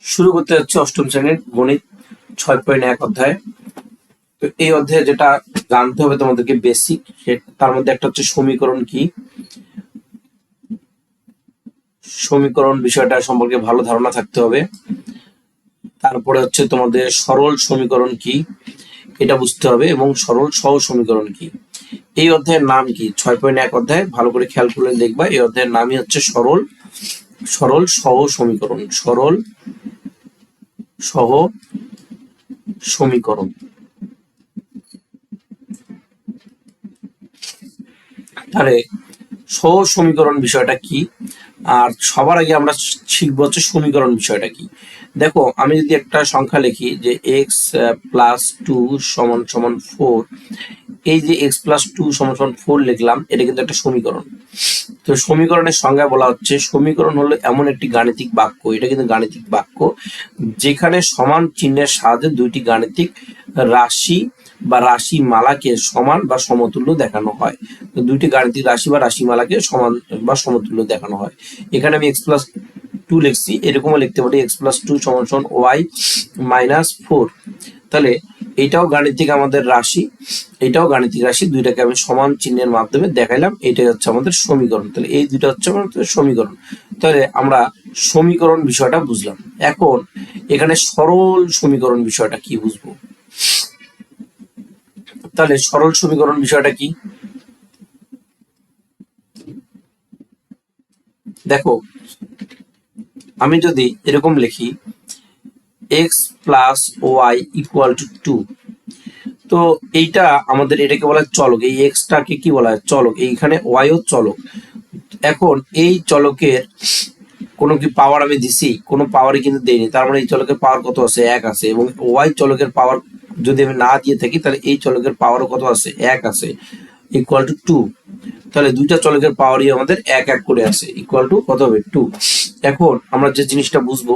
শুরু করতে যাচ্ছে অষ্টম শ্রেণীর গণিত 6.1 অধ্যায়। তো এই অধ্যায়ে যেটা জানতে হবে তোমাদেরকে বেসিক, তার মধ্যে একটা হচ্ছে সমীকরণ কি, সমীকরণ বিষয়টা সম্পর্কে ভালো ধারণা থাকতে হবে। তারপরে হচ্ছে তোমাদের সরল সমীকরণ কি এটা বুঝতে হবে, এবং সরল সহজ সমীকরণ কি। এই অধ্যায়ের নাম কি? 6.1 অধ্যায়, ভালো করে খেয়াল করে দেখবা। এই অধ্যায়ের নামই হচ্ছে সরল সহজ সমীকরণ। সরল সহ সমীকরণ। তাহলে সহজ সমীকরণ বিষয়টা কি, আর সবার আগে আমরা শিখবো হচ্ছে সমীকরণ বিষয়টা কি। দেখো, আমি যদি একটা সংখ্যা লিখি যে এক্স প্লাস টু সমান সমান 4, এই যে এক্স প্লাস টু সমান সমান 4 লিখলাম, এটা কিন্তু একটা সমীকরণ। তো সমীকরণের সংজ্ঞা বলা হচ্ছে, সমীকরণ হলো এমন একটি গাণিতিক বাক্য, এটা কিন্তু গাণিতিক বাক্য, যেখানে সমান চিহ্নের সাহায্যে দুইটি গাণিতিক রাশি বা রাশিমালাকে সমান বা সমতুল্য দেখানো হয়। তো দুইটি গাণিতিক রাশি বা রাশিমালাকে সমান বা সমতুল্য দেখানো হয়। এখানে আমি এক্স প্লাস টু লিখছি, এরকমও লিখতে পারি এক্স প্লাস টু সমান সমান ওয়াই মাইনাস 4। তাহলে এটাও গাণিতিক আমাদের রাশি, এটাও গাণিতিক রাশি, দুইটাকে আমি সমান চিহ্নের মাধ্যমে দেখাইলাম, এটাই হচ্ছে আমাদের সমীকরণ। তাহলে এই দুইটা হচ্ছে আমাদের সমীকরণ। তাহলে আমরা সমীকরণ বিষয়টা বুঝলাম। এখন এখানে সরল সমীকরণ বিষয়টা কি বুঝবো। তাহলে সরল সমীকরণ বিষয়টা কি, দেখো আমি যদি এরকম লিখি X plus Y equal to 2, তো এইটা আমাদের, এটাকে বলা হয় চলক। এই এক্সটাকে কি বলা হয়? চলক। এইখানে ওয়াইও চলক। এখন এই চলকের কোনো কি পাওয়ার আমি দিছি? কোনো পাওয়ারই কিন্তু দেইনি। তার মানে এই চলকের পাওয়ার কত আছে? 1 আছে। এবং ওয়াই চলকের পাওয়ার যদি আমি না দিয়ে থাকি, তাহলে এই চলকের পাওয়ারও কত আছে? 1 আছে, ইকুয়াল টু 2। তাহলে দুইটা চলকের পাওয়ারই আমাদের 1 1 করে আছে, ইকুয়াল টু কত হবে? 2। এখন আমরা যে জিনিসটা বুঝবো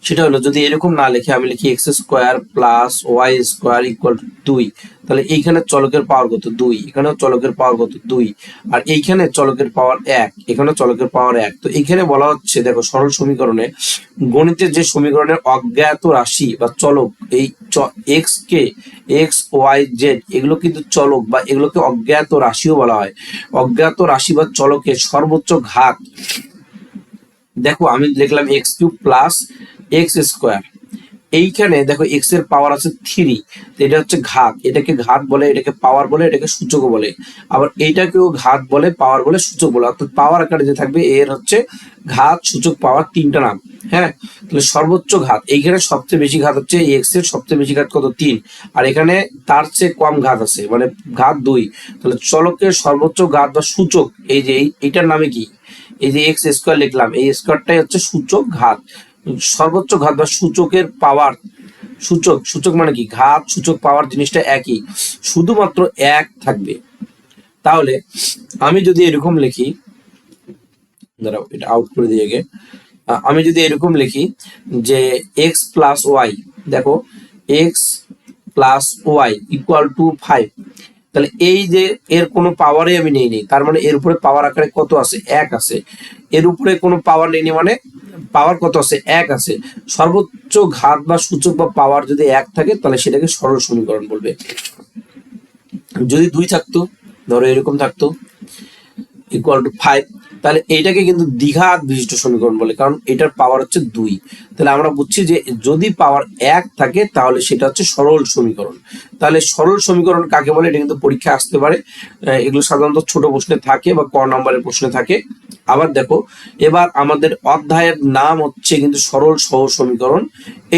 সেটা হলো, যদি এরকম না লিখে আমি লিখি X square plus Y square equal to 2, তাহলে এইখানে চলকের পাওয়ার কত? 2। এখানেও চলকের পাওয়ার কত? 2। আর এইখানে চলকের পাওয়ার 1, এখানেও চলকের পাওয়ার 1। তো এইখানে বলা হচ্ছে, দেখো সরল সমীকরণে, গণিতের যে সমীকরণের অজ্ঞাত রাশি বা চলক, এই এক্স কে, এক্স ওয়াই জেড, এগুলো কিন্তু চলক বা এগুলোকে অজ্ঞাত রাশিও বলা হয়। অজ্ঞাত রাশি বা চলকের সর্বোচ্চ ঘাত, দেখো আমি লিখলাম x cube plus x square. এইখানে দেখো এক্স এর পাওয়ার আছে 3, এটা হচ্ছে ঘাত। এটাকে ঘাত বলে, এটাকে পাওয়ার বলে, এটাকে সূচক বলে। আবার এইটাকেও ঘাত বলে, পাওয়ার বলে, সূচক বলে। অর্থাৎ পাওয়ার আকারে যে থাকবে এর হচ্ছে ঘাত, সূচক, পাওয়ার, তিনটা নাম। হ্যাঁ, তাহলে সর্বোচ্চ ঘাত, এইখানে সবচেয়ে বেশি ঘাত হচ্ছে এক্স এর, সবচেয়ে বেশি ঘাত কত? 3। আর এখানে তার চেয়ে কম ঘাত আছে, মানে ঘাত 2। তাহলে চলকের সর্বোচ্চ ঘাত বা সূচক, এই যে এইটার নামে কি? এই যে এক্স স্কোয়ার লিখলাম, এই স্কোয়ারটাই হচ্ছে সূচক ঘাত। সর্বোচ্চ ঘাত বা সূচকের পাওয়ার, সূচক, সূচক মানে কি? ঘাত, সূচক, পাওয়ার জিনিসটা একই, শুধুমাত্র 1 থাকবে। তাহলে আমি যদি এরকম লিখি, দাঁড়াও এটা আউট করে দিয়ে গে, আমি যদি এরকম লিখি যে এক্স প্লাস ওয়াই, দেখো X plus Y equal to 5, তাহলে এই যে এর কোনো পাওয়ারই আমি নেইনি, তার মানে এর উপরে পাওয়ার আকারে কত আছে? 1 আছে। এর উপরে কোনো পাওয়ার নেইনি, মানে পাওয়ার কত আছে? 1 আছে। সর্বোচ্চ ঘাত বা সূচক বা পাওয়ার যদি 1 থাকে, তাহলে সেটাকে সরল সমীকরণ বলবে। যদি 2 থাকতো, ধরো এরকম থাকতো ইকুয়াল টু 5, তাহলে এইটাকে কিন্তু দ্বিঘাত বিশিষ্ট সমীকরণ বলে, কারণ এটার পাওয়ার হচ্ছে 2। তাহলে আমরা বুঝছি যে যদি পাওয়ার 1 থাকে, তাহলে সেটা হচ্ছে সরল সমীকরণ। তাহলে সরল সমীকরণ কাকে বলে? এটা কিন্তু পরীক্ষা আসতে পারে। এগুলো সাধারণত ছোট প্রশ্নে থাকে বা ক নম্বরের প্রশ্নে থাকে। আবার দেখো, এবার আমাদের অধ্যায়ের নাম হচ্ছে কিন্তু সরল সহজ সমীকরণ।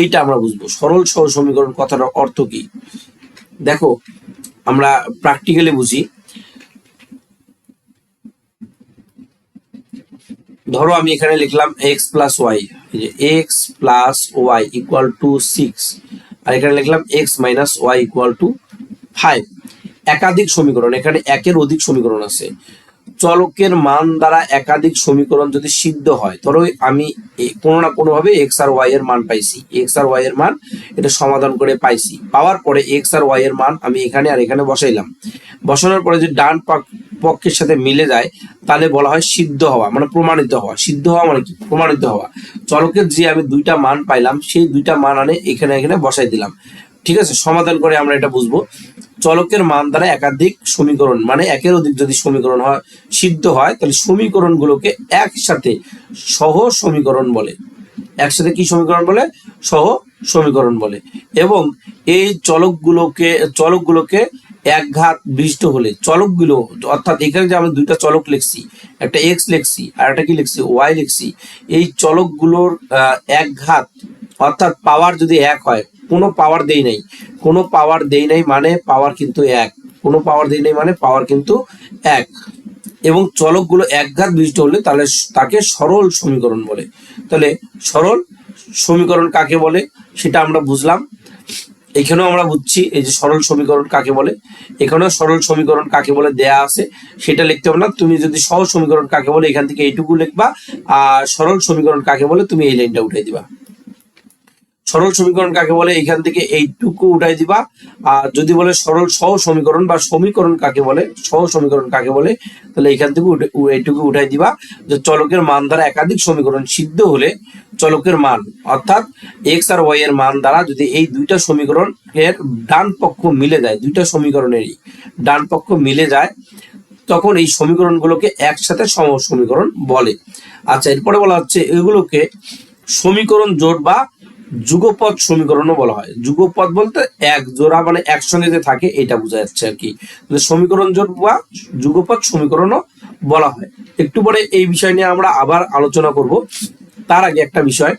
এইটা আমরা বুঝবো সরল সহজ সমীকরণ কথাটার অর্থ কি। দেখো আমরা প্র্যাকটিক্যালি বুঝি। ধরো আমি এখানে লিখলাম X plus Y, X plus Y equal to 6, আর এখানে লিখলাম X minus Y equal to 5। একাধিক সমীকরণ, এখানে একের অধিক সমীকরণ আছে। চলকের মান দ্বারা একাধিক সমীকরণ যদি সিদ্ধ হয়, ধরো আমি কোনো না কোনো ভাবে এক্স আর ওয়াই এর মান পাইছি, এক্স আর ওয়াই এর মান এটা সমাধান করে পাইছি। পাওয়ার পরে এক্স আর ওয়াই এর মান আমি এখানে আর এখানে বসাইলাম। বসানোর পরে যে ডান পক্ষের সাথে মিলে যায় তাহলে বলা হয় সিদ্ধ হওয়া, মানে প্রমাণিত হওয়া। সিদ্ধ হওয়া মানে কি? প্রমাণিত হওয়া। চলকের যে আমি দুইটা মান পাইলাম সেই দুইটা মান আনে এখানে এখানে বসাই দিলাম, ঠিক আছে? সমাধান করে আমরা এটা বুঝবো। চলকের মান দ্বারা একাধিক সমীকরণ, মানে একের অধিক যদি সমীকরণ হয় সিদ্ধ হয় তাহলে সমীকরণগুলোকে একসাথে সহ সমীকরণ বলে। একসাথে কি সমীকরণ বলে? সহ সমীকরণ বলে। এবং এই চলকগুলোকে একঘাত বিশিষ্ট হলে চলকগুলো, অর্থাৎ এখানে যে আমরা দুইটা চলক লিখছি, একটা এক্স লিখছি আর একটা কি লিখছি? ওয়াই লিখছি। এই চলকগুলোর একঘাত অর্থাৎ পাওয়ার যদি এক হয়, কোনো পাওয়ার দেই নাই, কোনো পাওয়ার দেই নাই মানে পাওয়ার কিন্তু এক, কোনো পাওয়ার দেই নাই মানে পাওয়ার কিন্তু এক, এবং চলকগুলো একঘাত বিশিষ্ট হলে তাহলে তাকে সরল সমীকরণ বলে। তাহলে সরল সমীকরণ কাকে বলে সেটা আমরা বুঝলাম। এখানেও আমরা বুঝছি এই যে সরল সমীকরণ কাকে বলে, এখানেও সরল সমীকরণ কাকে বলে দেয়া আছে, সেটা লিখতে হবে না। তুমি যদি সহজ সমীকরণ কাকে বলে এখান থেকে এইটুকু লিখবা, আর সরল সমীকরণ কাকে বলে তুমি এই লাইনটা উঠাই দিবা। সরল সমীকরণ কাকে বলে এখান থেকে এইটুকু উঠাই দিবা। আর যদি বলে সরল সহ সমীকরণ বা সমীকরণ কাকে বলে, সহ সমীকরণ কাকে বলে, তাহলে এখান থেকে এইটুকু উঠাই দিবা। যে চলকের মান দ্বারা একাধিক সমীকরণ সিদ্ধ হলে চলকের মান অর্থাৎ এক্স আর ওয়াই এর মান দ্বারা যদি এই দুইটা সমীকরণের ডান পক্ষ মিলে যায়, দুইটা সমীকরণেরই ডান পক্ষ মিলে যায়, তখন এই সমীকরণগুলোকে একসাথে সম সমীকরণ বলে। আচ্ছা, এরপরে বলা হচ্ছে এগুলোকে সমীকরণ জোট বা যুগপদ সমীকরণও বলা হয়। যুগপদ বলতে এক জোড়া, মানে একসঙ্গে যে থাকে এটা বোঝা যাচ্ছে আর কি। সমীকরণ জোট বা যুগপদ সমীকরণও বলা হয়। একটু পরে এই বিষয় নিয়ে আমরা আবার আলোচনা করব। তার আগে একটা বিষয়,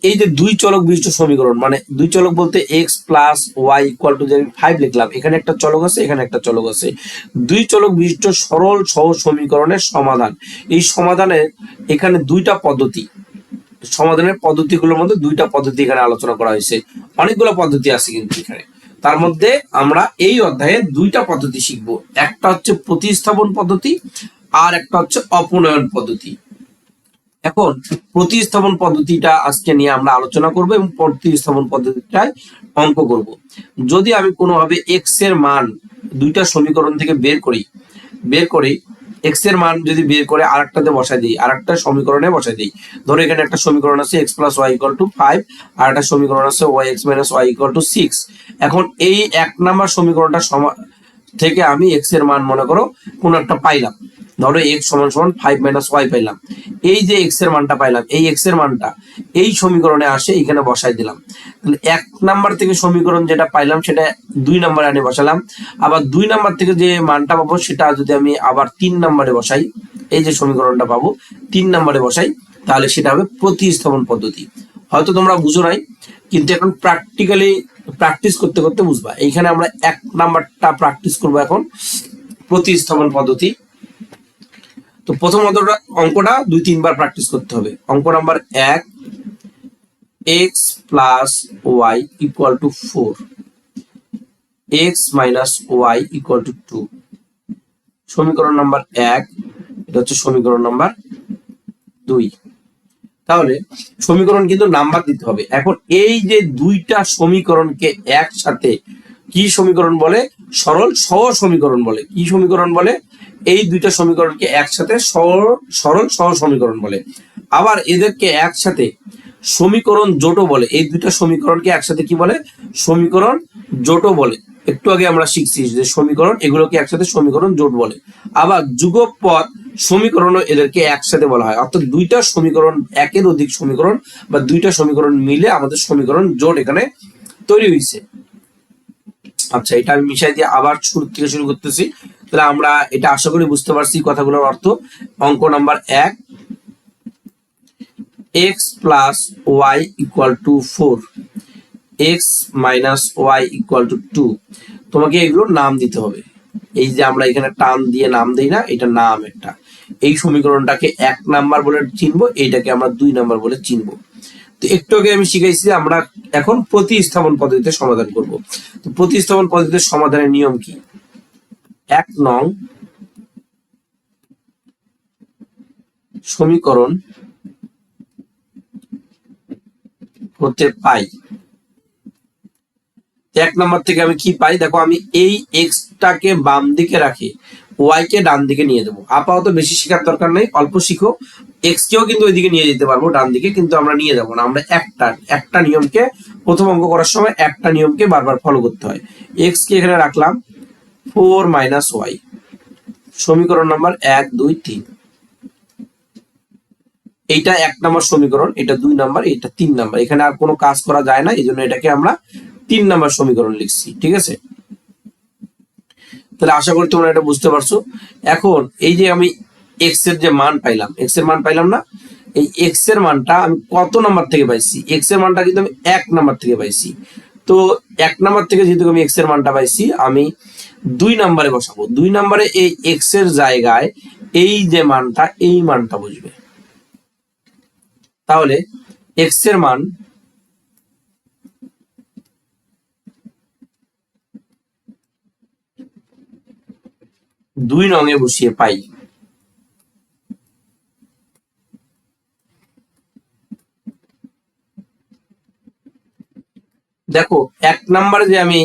এই যে দুই চলক বিশিষ্ট সমীকরণ, মানে দুই চলক বলতে X plus Y equal to, যে 5 লিখলাম, এখানে একটা চলক আছে এখানে একটা চলক আছে, দুই চলক বিশিষ্ট সরল সহজ সমীকরণের সমাধান। এই সমাধানের এখানে দুইটা পদ্ধতি, সমাধানের পদ্ধতিগুলোর মধ্যে দুইটা পদ্ধতি এখানে আলোচনা করা হয়েছে। অনেকগুলো পদ্ধতি আছে কিন্তু এখানে, তার মধ্যে আমরা এই অধ্যায়ে দুইটা পদ্ধতি শিখবো। একটা হচ্ছে প্রতিস্থাপন পদ্ধতি আর একটা হচ্ছে অপনয়ন পদ্ধতি। এখন প্রতিস্থাপন পদ্ধতিটা আজকে নিয়ে আমরা আলোচনা করব এবং প্রতিস্থাপন পদ্ধতিটায় অঙ্ক করব। যদি আমি কোনোভাবে এক্স এর মান দুইটা সমীকরণ থেকে বের করি এক্স এর মান যদি বের করে আরেকটাতে বসাই দিই, আরেকটা সমীকরণে বসাই দিই। ধরো এখানে একটা সমীকরণ আছে X plus Y equal to 5, আর একটা সমীকরণ আছে Y X minus Y equal to 6। এখন এই এক নাম্বার সমীকরণটা থেকে আমি এক্স এর মান মনে করো কোন একটা পাইলাম, ধরো এক্স সমান সমান 5 মাইনাস ওয়াই পাইলাম। এই যে এক্স এর মানটা পাইলাম, এই এক্স এর মানটা এই সমীকরণে আসে এখানে বসাই দিলাম। তাহলে এক নাম্বার থেকে সমীকরণ যেটা পাইলাম সেটা 2 নম্বরে আনে বসালাম। আবার 2 নাম্বার থেকে যে মানটা পাবো সেটা যদি আমি আবার 3 নম্বরে বসাই, এই যে সমীকরণটা পাবো 3 নম্বরে বসাই, তাহলে সেটা হবে প্রতিস্থাপন পদ্ধতি। হয়তো তোমরা বুঝো নাই, কিন্তু এখন প্র্যাকটিক্যালি প্র্যাকটিস করতে করতে বুঝবা। এইখানে আমরা এক নাম্বারটা প্র্যাকটিস করবো এখন, প্রতিস্থাপন পদ্ধতি। তো প্রথম অঙ্কটা 2-3 বার প্র্যাকটিস করতে হবে। অঙ্ক number 1, x plus Y equal to 4, x minus Y equal to 2। সমীকরণ নাম্বার 1, এটা হচ্ছে সমীকরণ নাম্বার 2। তাহলে সমীকরণ কিন্তু নাম্বার দিতে হবে। এখন এই যে দুইটা সমীকরণকে একসাথে কি সমীকরণ বলে? সরল সহ সমীকরণ বলে। কি সমীকরণ বলে? এই দুইটা সমীকরণকে একসাথে সরল সহ সমীকরণ বলে। আবার এদেরকে একসাথে সমীকরণ জোটও বলে। এই দুইটা সমীকরণকে একসাথে কি বলে? সমীকরণ জোটও বলে। একটু আগে আমরা শিখছি যে সমীকরণ, এগুলোকে একসাথে সমীকরণ জোট বলে। আবার যুগপদ সমীকরণও এদেরকে একসাথে বলা হয়। অর্থাৎ দুইটা সমীকরণ, একের অধিক সমীকরণ বা দুইটা সমীকরণ মিলে আমাদের সমীকরণ জোট এখানে তৈরি হয়েছে। আচ্ছা, এটা আমি মিশাই দিয়ে আবার শুরু থেকে শুরু করতেছি। তাহলে আমরা এটা আশা করি বুঝতে পারছি কথাগুলোর অর্থ। অঙ্ক number 1, x plus Y equal to 4, x minus Y equal to 2। তোমাকে এগুলোর নাম দিতে হবে। এই যে আমরা এখানে টান দিয়ে নাম দেই না, এটা নাম একটা। এই সমীকরণটাকে 1 নাম্বার বলে চিনবো, এইটাকে আমরা 2 নাম্বার বলে চিনবো। তো একটু আগে আমি শিখাইছি, আমরা এখন প্রতিস্থাপন পদ্ধতিতে সমাধান করব। তো প্রতিস্থাপন পদ্ধতিতে সমাধানের নিয়ম কি? 1 নং সমীকরণ হতে পাই, 1 নম্বর থেকে আমি কি পাই? দেখো, আমি এই এক্সটাকে বাম দিকে রাখি, ওয়াই কে ডান দিকে নিয়ে দেবো। আপাতত বেশি শেখার দরকার নেই, অল্প শিখো। এক্স কেও কিন্তু ওইদিকে নিয়ে যেতে পারবো ডান দিকে, কিন্তু আমরা নিয়ে যাবো না। আমরা একটা নিয়মকে, প্রথম অঙ্ক করার সময় একটা নিয়মকে বারবার ফলো করতে হয়। এক্স কে এখানে রাখলাম 4 মাইনাস ওয়াই, সমীকরণ নাম্বার 1 2 3। এইটা 1 নম্বর সমীকরণ, এটা 2 নম্বর, এটা 3 নম্বর। এখানে আর কোনো কাজ করা যায় না, এই জন্য এটাকে আমরা 3 নম্বর সমীকরণ লিখছি। ঠিক আছে, তাহলে আশা করি তোমরা এটা বুঝতে পারছো। এখন এই যে আমি এক্স এর যে মান পাইলাম, এক্স এর মান পাইলাম না, এই এক্স এর মানটা আমি কত নাম্বার থেকে পাইছি? এক্স এর মানটা কিন্তু আমি 1 নাম্বার থেকে পাইছি। তো 1 নাম্বার থেকে যেহেতু আমি এক্স এর মানটা পাইছি, আমি 2 নাম্বারে বসাবো। 2 নাম্বারে এই এক্স এর জায়গায় এই যে মানটা, এই মানটা বসবে। তাহলে এক্স এর মান 2 নং এ বসিয়ে পাই। দেখো 1 নাম্বারে যে আমি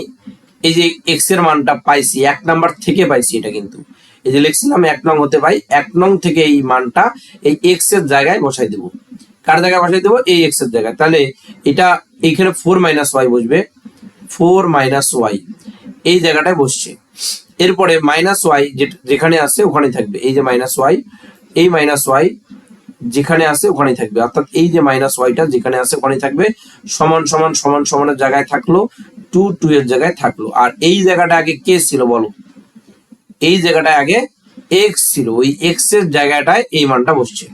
এই যে এক্স এর মানটা পাইছি, 1 নাম্বার থেকে পাইছি, এটা কিন্তু এই যে লিখছিলাম 1 নং হতে পাই, 1 নং থেকে এই মানটা এই এক্স এর জায়গায় বসাই দেবো। কার জায়গায় বসাই দেবো? এই এক্স এর জায়গায়। তাহলে এটা এইখানে 4 মাইনাস ওয়াই বসবে, 4 মাইনাস ওয়াই এই জায়গাটায় বসছে। এরপরে মাইনাস ওয়াই যেখানে আছে ওখানে থাকবে, এই যে মাইনাস ওয়াই, এই মাইনাস ওয়াই যেখানে আছে ওখানেই থাকবে, অর্থাৎ এই যে মাইনাস ওয়াইটা যেখানে আছে ওখানেই থাকবে। সমান সমান সমান সমানের জায়গায় থাকলো, 2 2 এর জায়গায় থাকলো। আর এই জায়গাটা আগে কে ছিল বলো? এই জায়গাটায় আগে এক্স ছিল, ওই এক্স এর জায়গাটায় এই মানটা বসছে।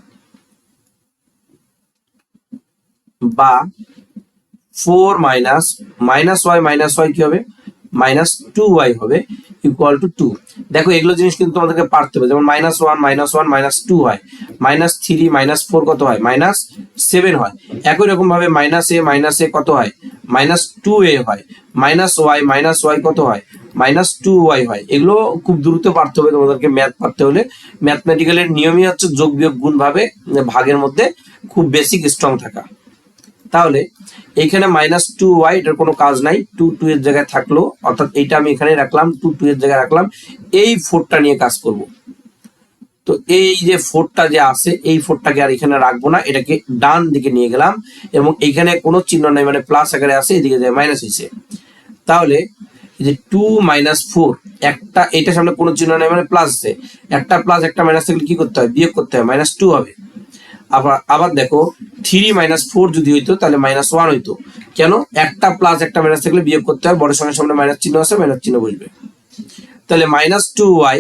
বা 4 মাইনাস মাইনাস ওয়াই কি হবে? মাইনাস 2y হবে, ইকুয়াল টু 2। দেখো এগুলো জিনিস কিন্তু তোমাদেরকে পারতে হবে। যেমন -1 -2 হয়, -3 -4 কত হয়? -7 হয়। একই রকম ভাবে -a কত হয়? -2a হয়। -y কত হয়? -2y হয়। এগুলো খুব দ্রুত পারতে হবে তোমাদেরকে, ম্যাথ পারতে হলে। ম্যাথমেটিক্যালের নিয়মই হচ্ছে যোগ বিয়োগ গুণ ভাবে ভাগের মধ্যে খুব বেসিক স্ট্রং থাকা। তাহলে এইখানে -2y, এটার কোনো কাজ নাই, 2 2 এর জায়গায় থাকলো, অর্থাৎ এইটা আমি এখানে রাখলাম, 2 2 এর জায়গায় রাখলাম। এই 4টা নিয়ে কাজ করব। তো এই যে 4টা যে আছে, এই 4টাকে আর এখানে রাখবো না, এটাকে ডান দিকে নিয়ে গেলাম, এবং এইখানে কোনো চিহ্ন নাই, মানে প্লাস আকারে আছে, এদিকে যায় মাইনাস হয়েছে। তাহলে এই যে 2 -4, একটা এইটার সামনে কোনো চিহ্ন নাই মানে প্লাস আছে, একটা প্লাস একটা মাইনাস থাকলে কি করতে হয়? বিয়োগ করতে হয়, -2 হবে। আবার দেখো 3 -4 যদি হইতো তাহলে -1 হইতো। কেন? একটা প্লাস একটা মাইনাস থাকলে বিয়োগ করতে হয়, বড় সঙ্গে সামনে মাইনাস চিহ্ন আছে, মাইনাস চিহ্ন বসবে। তাহলে -2y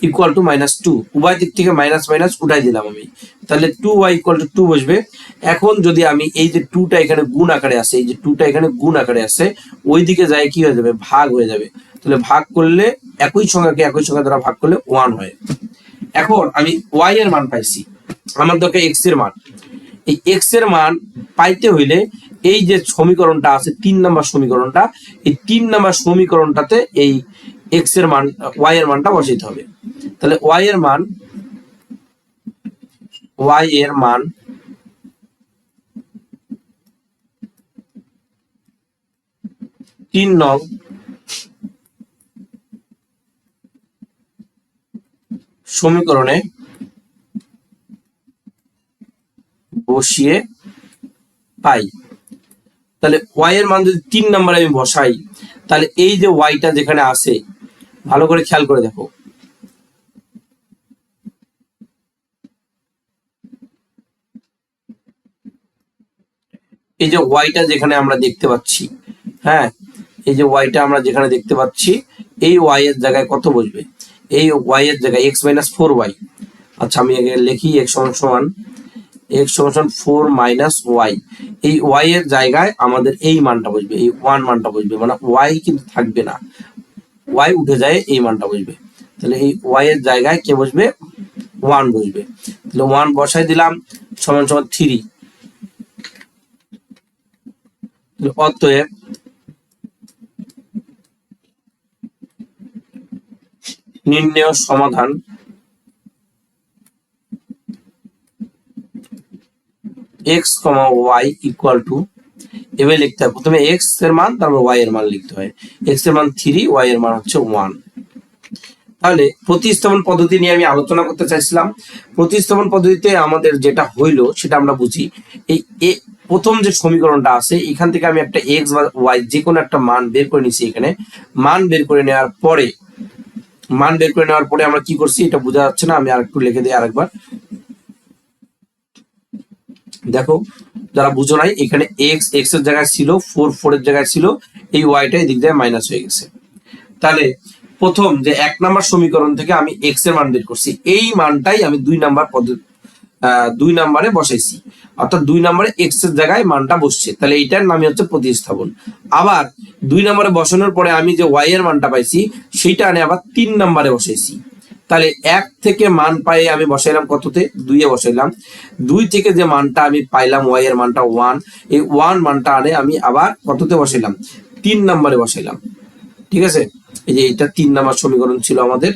ইকুয়াল টু -2, উভয় দিক থেকে মাইনাস মাইনাস উঠাই দিলাম আমি, তাহলে 2y ইকুয়াল টু 2 বসবে। এখন যদি আমি এই যে 2টা এখানে গুণ আকারে আছে, এই যে 2টা এখানে গুণ আকারে আছে, ওই দিকে যায় কি হয়ে যাবে? ভাগ হয়ে যাবে। তাহলে ভাগ করলে একই সংখ্যাকে একই সংখ্যা দ্বারা ভাগ করলে 1 হয়। এখন আমি y এর মান পাইছি, আমার দরকার x এর মান। এই x এর মান পাইতে হইলে এই যে সমীকরণটা আছে 3 নাম্বার সমীকরণটা, এই 3 নাম্বার সমীকরণটাতে এই x এর মান, y এর মানটা বসাইতে হবে। তাহলে y এর মান 3 নং সমীকরণে বসিয়ে পাই। তাহলে y এর মান যদি 3 নম্বরে আমি বসাই, তাহলে এই যে yটা যেখানে আছে, ভালো করে খেয়াল করে দেখো, এই যে yটা যেখানে আমরা দেখতে পাচ্ছি, হ্যাঁ, এই যে yটা আমরা যেখানে দেখতে পাচ্ছি, এই y এর জায়গায় কত বসবে? এই y এর জায়গায় x - 4y। আচ্ছা আমি আগে লিখি, x সমান 4 - y। এই y এর জায়গায় আমাদের এই মানটা বসবে, এই 1 মানটা বসবে, মানে y কিন্তু থাকবে না, y উঠে যায়, এই মানটা বসবে। তাহলে এই y এর জায়গায় কে বসবে? 1 বসবে। তাহলে 1 বসাই দিলাম, সমান সমান 3। অতএব নির্ণেয় সমাধান x, y ইকুয়াল টু, এভাবে লিখতে হয়। প্রথমে x এর মান, তারপর y এর মান লিখতে হয়। x এর মান 3, y এর মান হচ্ছে 1। তাহলে প্রতিস্থাপন পদ্ধতি নিয়ে আমি আলোচনা করতে চাইছিলাম। প্রতিস্থাপন পদ্ধতিতে আমাদের যেটা হইলো সেটা আমরা বুঝি। এই প্রথম যে সমীকরণটা আছে এখান থেকে আমি একটা এক্স বা ওয়াই যে কোনো একটা মান বের করে নিছি। এখানে মান বের করে নেওয়ার পরে আমরা কি করছি এটা বোঝা যাচ্ছে না, আমি আরেকটু লিখে দিই আরেকবার। দেখো যারা বুঝো নাই, এখানে এক্স এক্স এর জায়গায় ছিল, 4 এর জায়গায় ছিল, এই ওয়াইটা এদিক দিয়ে মাইনাস হয়ে গেছে। তাহলে প্রথম যে 1 নাম্বার সমীকরণ থেকে আমি এক্স এর মান বের করছি, এই মানটাই আমি 2 নাম্বারে বসাইছি, অর্থাৎ 2 নাম্বারে এক্স এর জায়গায় মানটা বসছে। তাহলে এইটার নামই হচ্ছে প্রতিস্থাপন। আবার 2 নাম্বারে বসানোর পরে আমি যে ওয়াই এর মানটা পাইছি সেইটা আনে আবার 3 নাম্বারে বসাইছি। তাহলে 1 থেকে মান পাই আমি বসাইলাম কততে, 2 এ বসাইলাম। 2 থেকে যে মানটা আমি পাইলাম ওয়াই এর মানটা 1, এই 1 মানটা আনে আমি আবার কততে বসাইলাম, 3 নাম্বারে বসাইলাম। ঠিক আছে, এই যে এটা 3 নাম্বার সমীকরণ ছিল আমাদের,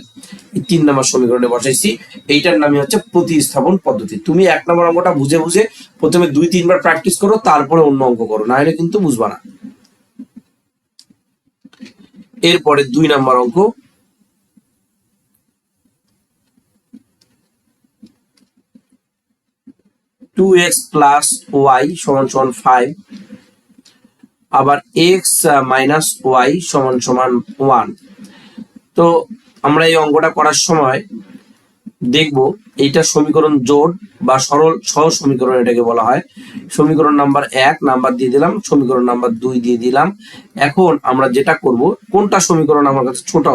এই 3 নাম্বার সমীকরণে বসাইছি। এইটার নামই হচ্ছে প্রতিস্থাপন পদ্ধতি। তুমি 1 নম্বর অঙ্কটা বুঝে বুঝে প্রথমে 2-3 বার প্র্যাকটিস করো, তারপরে অন্য অঙ্ক করো, না হলে কিন্তু বুঝবা না। এরপরে 2 নাম্বার অঙ্ক, টু এক্স প্লাস ওয়াই সমান সমান 5, আবার এক্স মাইনাস ওয়াই সমান সমান 1। তো আমরা এই অঙ্কটা করার সময় দেখব এইটা সমীকরণ জোড় বা সরল সহ সমীকরণ এটাকে বলা হয়। সমীকরণ নাম্বার 1 নাম্বার দিয়ে দিলাম, সমীকরণ নাম্বার 2 দিয়ে দিলাম। এখন আমরা যেটা করব, কোনটা সমীকরণ আমার কাছে ছোট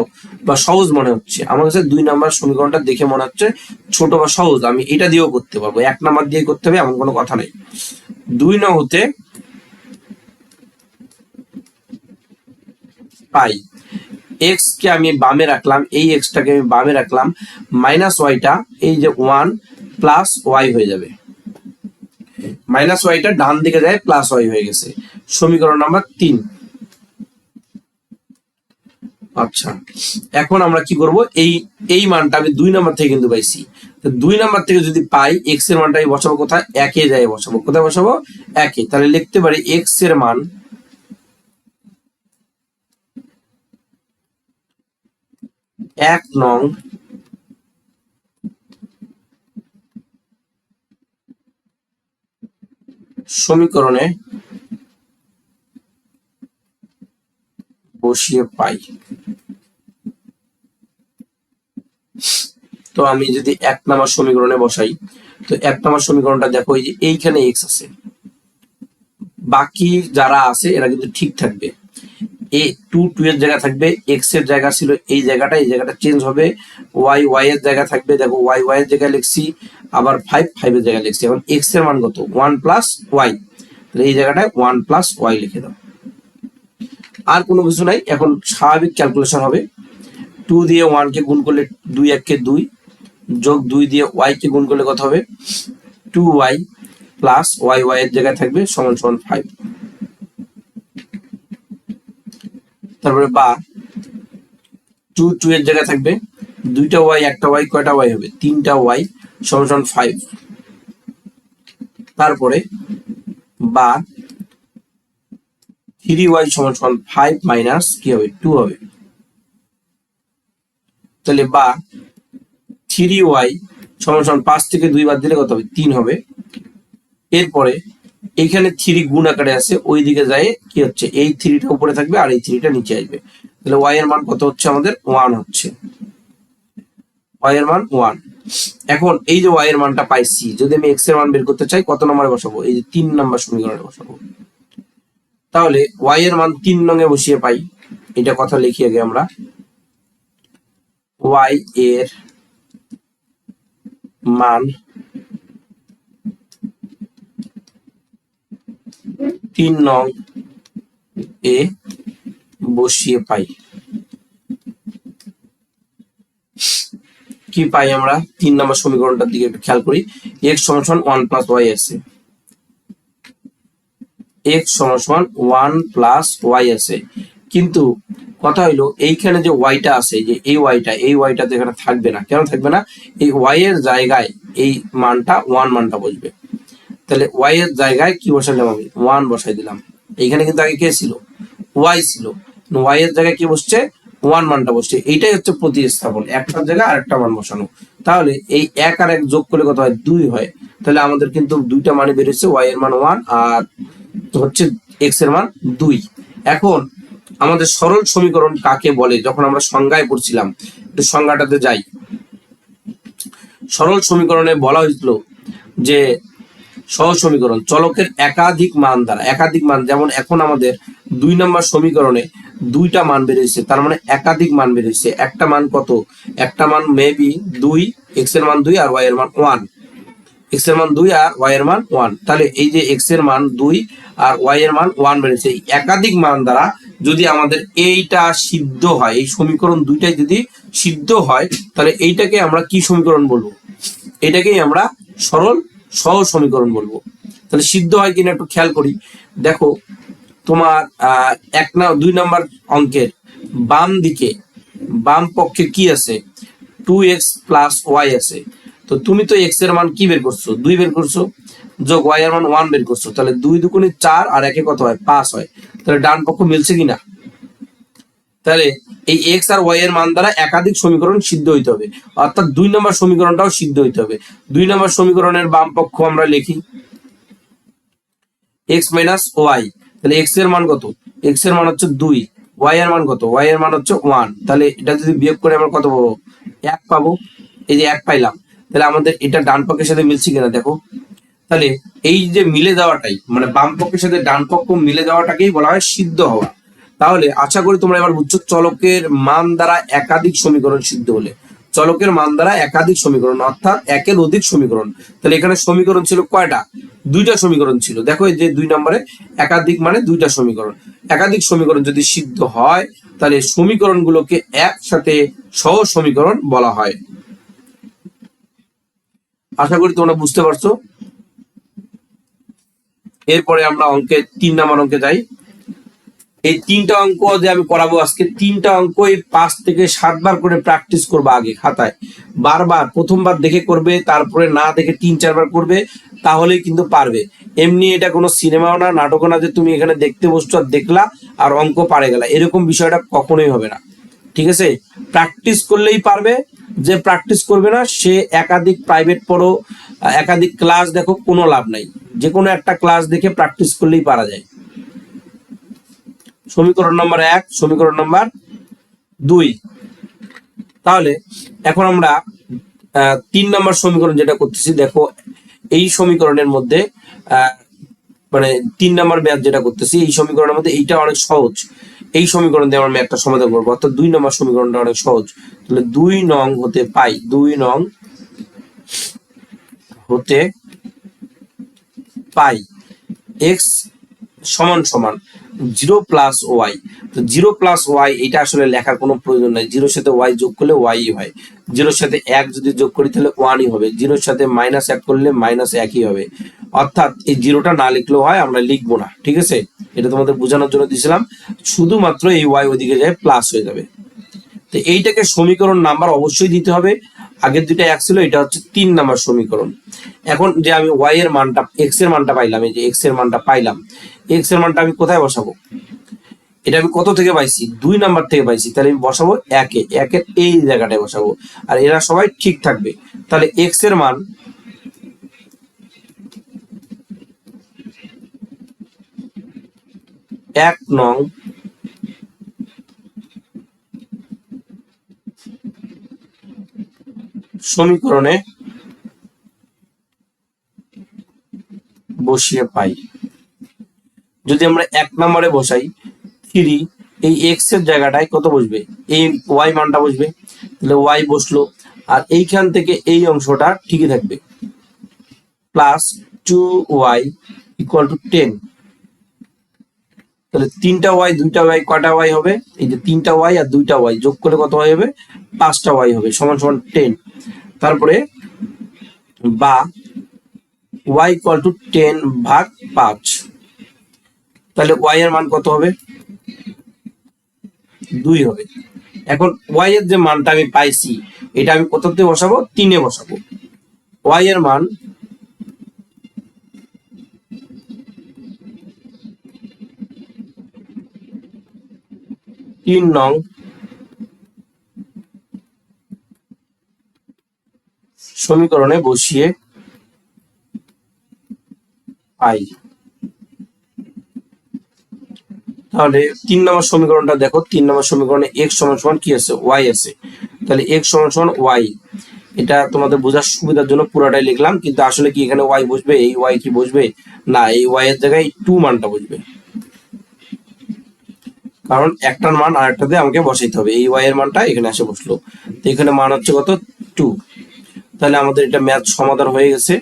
বা সহজ মনে হচ্ছে, আমার কাছে 2 নাম্বার সমীকরণটা দেখে মনে হচ্ছে ছোট বা সহজ, আমি এটা দিয়েও করতে পারবো। 1 নাম্বার দিয়ে করতে হবে এমন কোনো কথা নেই। 2 নং হতে পাই এক্স কে আমি বামে রাখলাম, এই এক্সটাকে আমি বামে রাখলাম, মাইনাস ওয়াইটা এই যে 1 প্লাস ওয়াই হয়ে যাবে, মাইনাস ওয়াইটা ডান দিকে যায় প্লাস ওয়াই হয়ে গেছে। সমীকরণ নাম্বার 3। আচ্ছা, এখন আমরা কি করব, এই মানটা আমি 2 নাম্বার থেকে কিন্তু পাইছি। তো 2 নাম্বার থেকে যদি পাই এক্স এর মানটা আমি বসাবো কোথায়, 1 এ যায় বসাবো। কোথায় বসাবো, 1 এ। তাহলে লিখতে পারি এক্স এর মান 1 নং সমীকরণে বসিয়ে পাই। তো আমি যদি 1 নাম্বার সমীকরণে বসাই, তো 1 নাম্বার সমীকরণটা দেখো এই যে এইখানে এক্স আছে, বাকি যারা আছে এরা কিন্তু ঠিক থাকবে। এ 2 এর জায়গা থাকবে, এক্স এর জায়গা ছিল এই জায়গাটা চেঞ্জ হবে, ওয়াই এর জায়গা থাকবে, দেখো ওয়াই এর জায়গায় লিখছি, আবার 5 এর জায়গায় লিখছি। এখন এক্স এর মান কত, 1 প্লাস ওয়াই, তাহলে এই জায়গাটায় 1 প্লাস ওয়াই লিখে দাও। আর কোনো কিছু নাই, এখন স্বাভাবিক ক্যালকুলেশন হবে। 2 দিয়ে 1 কে গুণ করলে 2 1 কে 2, যোগ 2 দিয়ে ওয়াই কে গুণ করলে কত হবে, 2y প্লাস ওয়াই এর জায়গায় থাকবে সমান সমান 5। তারপরে বা 2 এর জায়গায় থাকবে 2টা ওয়াই, একটা ওয়াই, কয়টা ওয়াই হবে, 3টা ওয়াই সমান সমান 5। তারপরে বা 3y সমান সমান 5 মাইনাস কি হবে, 2 হবে। তাহলে বা 3y সমান সমান 5 থেকে 2 বাদ দিলে কত হবে, 3 হবে। এরপরে এইখানে 3 গুণ আকারে আছে, ওই দিকে যায় কি হচ্ছে, এই 3টা উপরে থাকবে আর এই 3টা নিচে আসবে। তাহলে y এর মান কত হচ্ছে আমাদের, 1 হচ্ছে, y এর মান 1। এখন এই যে y এর মানটা পাইছি, যদি আমি x এর মান বের করতে চাই কত নম্বরে বসাবো, এই যে 3 নম্বর সমীকরণে বসাবো। তাহলে y এর মান 3 নং এ বসিয়ে পাই, এটা কথা লিখি আগে আমরা, y এর মান 3 নং এ বসিয়ে পাই। কি পাই আমরা, 3 নম্বর সমীকরণটার দিকে একটু খেয়াল করি। x সমান সমান 1 প্লাস ওয়াই আছে, x সমান সমান 1 প্লাস ওয়াই আছে, কিন্তু কথা হইলো এইখানে যে ওয়াইটা আছে, যে এই ওয়াইটা তো এখানে থাকবে না। কেন থাকবে না, এই ওয়াই এর জায়গায় এই মানটা 1 মানটা বসবে। তাহলে ওয়াই এর জায়গায় কি বসাইলাম, আমি 1 বসাই দিলাম। এইখানে কিন্তু আগে কে ছিল, ওয়াই ছিল, ওয়াই এর জায়গায় কি বসছে, ওয়ান মানটা বসছে, এইটাই হচ্ছে প্রতিস্থাপন, একটার জায়গায় আরেকটা মান বসানো। তাহলে এই এক আর এক যোগ করলে কত হয়, 2 হয়। তাহলে আমাদের কিন্তু দুইটা মানে বেরোচ্ছে, ওয়াই এর মান 1 আর হচ্ছে এক্স এর মান 2। এখন আমাদের সরল সমীকরণ কাকে বলে, যখন আমরা সংজ্ঞায় পড়ছিলাম, একটু সংজ্ঞাটাতে যাই। সরল সমীকরণে বলা হয়েছিল যে সহজ সমীকরণ চলকের একাধিক মান দ্বারা, একাধিক মান, যেমন এখন আমাদের 2 নম্বর সমীকরণে দুইটা মান বেরিয়েছে, তার মানে একাধিক মান বেরিয়েছে। একটা মান কত, একটা মান মেবি 2, এক্স এর মান 2 আর ওয়াই এর মান 1, এক্স এর মান 2 আর ওয়াই এর মান 1। তাহলে এই যে এক্স এর মান 2 আর ওয়াই এর মান 1 বেরিয়েছে, এই একাধিক মান দ্বারা যদি আমাদের এইটা সিদ্ধ হয়, এই সমীকরণ দুইটাই যদি সিদ্ধ হয়, তাহলে এইটাকে আমরা কি সমীকরণ বলবো, এটাকেই আমরা সরল সহজ সমীকরণ বলবো। তাহলে সিদ্ধ হয় কিনা একটু খেয়াল করি। দেখো তোমার 2 নম্বর অঙ্কের বাম দিকে, বাম পক্ষে কি আছে, 2x প্লাস ওয়াই আছে। তো তুমি তো এক্স এর মান কি বের করছো, 2 বের করছো, যোগ ওয়াই এর মান 1 বের করছো। তাহলে 2 দুগুণে 4 আর একে কত হয়, 5 হয়। তাহলে ডান পক্ষ মিলছে কিনা, তাহলে এই এক্স আর ওয়াই এর মান দ্বারা একাধিক সমীকরণ সিদ্ধ হইতে হবে, অর্থাৎ 2 নম্বর সমীকরণটাও সিদ্ধ হইতে হবে। 2 নম্বর সমীকরণের বাম পক্ষ আমরা লিখি এক্স মাইনাস ওয়াই। তাহলে এক্স এর মান কত, এক্স এর মান হচ্ছে 2, ওয়াই এর মান কত, ওয়াই এর মান হচ্ছে 1। তাহলে এটা যদি বিয়োগ করে আমরা কত পাবো, 1 পাবো। এই যে 1 পাইলাম, তাহলে আমাদের এটা ডান পক্ষের সাথে মিলছে কিনা দেখো। তাহলে এই যে মিলে যাওয়াটাই, মানে বাম পক্ষের সাথে ডান পক্ষ মিলে যাওয়াটাকেই বলা হয় সিদ্ধ হওয়া। তাহলে আশা করি তোমরা এবার বুঝছো, চলকের মান দ্বারা একাধিক সমীকরণ সিদ্ধ হলে, চলকের মান দ্বারা একাধিক সমীকরণ অর্থাৎ একের অধিক সমীকরণ। তাহলে এখানে সমীকরণ ছিল কয়টা, দুইটা সমীকরণ ছিল। দেখো এই যে 2 নম্বরে একাধিক মানে দুইটা সমীকরণ, একাধিক সমীকরণ যদি সিদ্ধ হয়, তাহলে সমীকরণগুলোকে একসাথে সহজ সমীকরণ বলা হয়। আশা করি তোমরা বুঝতে পারছো। এরপরে আমরা অঙ্কে 3 নম্বর অঙ্কে যাই। এই 3টা অঙ্ক যে আমি করাবো আজকে, 3টা অঙ্ক এই 5 থেকে 7 বার করে প্র্যাকটিস করবে আগে খাতায়, বারবার, প্রথমবার দেখে করবে, তারপরে না দেখে 3-4 বার করবে, তাহলেই কিন্তু পারবে। এমনি এটা কোনো সিনেমাও না, নাটকও না যে তুমি এখানে দেখতে বসছো আর দেখলা আর অঙ্ক পারে গেলা, এরকম বিষয়টা কখনোই হবে না। ঠিক আছে, প্র্যাকটিস করলেই পারবে। যে প্র্যাকটিস করবে না সে একাধিক প্রাইভেট পড়ো, একাধিক ক্লাস দেখো, কোনো লাভ নাই। যে কোনো একটা ক্লাস দেখে প্র্যাকটিস করলেই পারা যায়। সমীকরণ নাম্বার 1, সমীকরণ নাম্বার 2। তাহলে এখন আমরা 3 নম্বর সমীকরণ যেটা করতেছি, দেখো এই সমীকরণের মধ্যে মানে 3 নম্বর ম্যাথ যেটা করতেছি, এই সমীকরণের মধ্যে এইটা অনেক সহজ। এই সমীকরণ দিয়ে আমরা ম্যাথটা সমাধান করবো, অর্থাৎ 2 নম্বর সমীকরণটা অনেক সহজ। তাহলে 2 নং হতে পাই, 2 নং হতে পাই এক্স সমান সমান 0 প্লাস ওয়াই। তো 0 প্লাস ওয়াই এটা আসলে লেখার কোনো প্রয়োজন নাই, 0 সাথে ওয়াই যোগ করলে ওয়াই হয়, 0 সাথে 1 যদি যোগ করি তাহলে 1ই হবে, 0 সাথে -1 করলে -1ই হবে। অর্থাৎ এই 0টা না লিখলেও হয়, আমরা লিখবো না। ঠিক আছে, এটা তোমাদের বোঝানোর জন্য দিয়েছিলাম, শুধুমাত্র এই ওয়াই ওইদিকে যায় প্লাস হয়ে যাবে। তো এইটাকে সমীকরণ নাম্বার অবশ্যই দিতে হবে, আগের দুইটা 1 ছিল, এটা হচ্ছে 3 নাম্বার সমীকরণ। এখন যে আমি ওয়াই এর মানটা, এক্স এর মানটা পাইলাম, এই যে এক্স এর মানটা পাইলাম, এক্স এর মানটা আমি কোথায় বসাবো, এটা আমি কত থেকে পাইছি, 2 নাম্বার থেকে পাইছি, তাহলে আমি বসাবো একের এই জায়গাটায় বসাবো, আর এরা সবাই ঠিক থাকবে। তাহলে এক্স এর মান 1 নং সমীকরণে বসিয়ে পাই। যদি আমরা 1 নম্বরে বসাই 3, এই এক্স এর জায়গাটায় কত বসবে, এই ওয়াই মানটা বসবে, তাহলে ওয়াই বসলো, আর এইখান থেকে এই অংশটা ঠিকই থাকবে, প্লাস 2y ইকুয়াল টু 10। তাহলে 3টা ওয়াই 2টা ওয়াই কয়টা ওয়াই হবে, এই যে 3টা ওয়াই আর 2টা ওয়াই যোগ করলে কত ওয়াই হবে, 5টা ওয়াই হবে, সমান সমান 10। তারপরে বা ওয়াই ইকুয়াল টু 10 ভাগ 5, তাহলে ওয়াই এর মান কত হবে, 2 হবে। এখন ওয়াই এর যে মানটা আমি পাইছি, এটা আমি কততে বসাবো, 3-এ বসাবো। ওয়াই এর মান 3 নং সমীকরণে বসিয়ে পাই। তাহলে 3 নম্বর সমীকরণটা দেখো, 3 নম্বর সমীকরণে x সমান সমান কি আছে, y আছে। তাহলে x সমান সমান y, এটা তোমাদের বোঝার সুবিধার জন্য পুরোটাই লিখলাম, কিন্তু আসলে কি এখানে y বসবে, এই y কি বসবে না, এই y এর জায়গায় 2 মানটা বসবে, কারণ একটার মান আরেকটাতে আমাকে বসাইতে হবে। এই y এর মানটা এখানে এসে বসলো, তো এখানে মান হচ্ছে কত, 2। তাহলে আমাদের এটা ম্যাথ সমাধান হয়ে গেছে।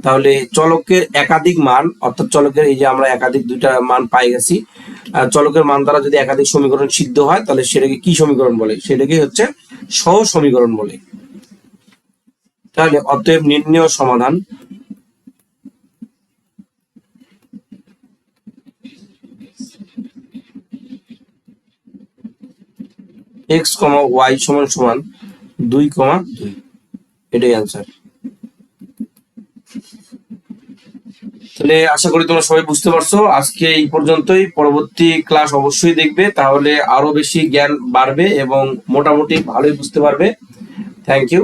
তাহলে চলকের একাধিক মান, অর্থাৎ চলকের এই যে আমরা একাধিক দুইটা মান পাই গেছি, চলকের মান দ্বারা যদি একাধিক সমীকরণ সিদ্ধ হয় তাহলে সেটাকে কি সমীকরণ বলে, সেটাকে হচ্ছে সহ সমীকরণ বলে। তাহলে অতএব নির্ণেয় সমাধান x, y সমান সমান 2, 2, এটাই অ্যান্সার। তাহলে আশা করি তোমরা সবাই বুঝতে পারছো। আজকে এই পর্যন্তই, পরবর্তী ক্লাস অবশ্যই দেখবে, তাহলে আরো বেশি জ্ঞান বাড়বে এবং মোটামুটি ভালোই বুঝতে পারবে। Thank you.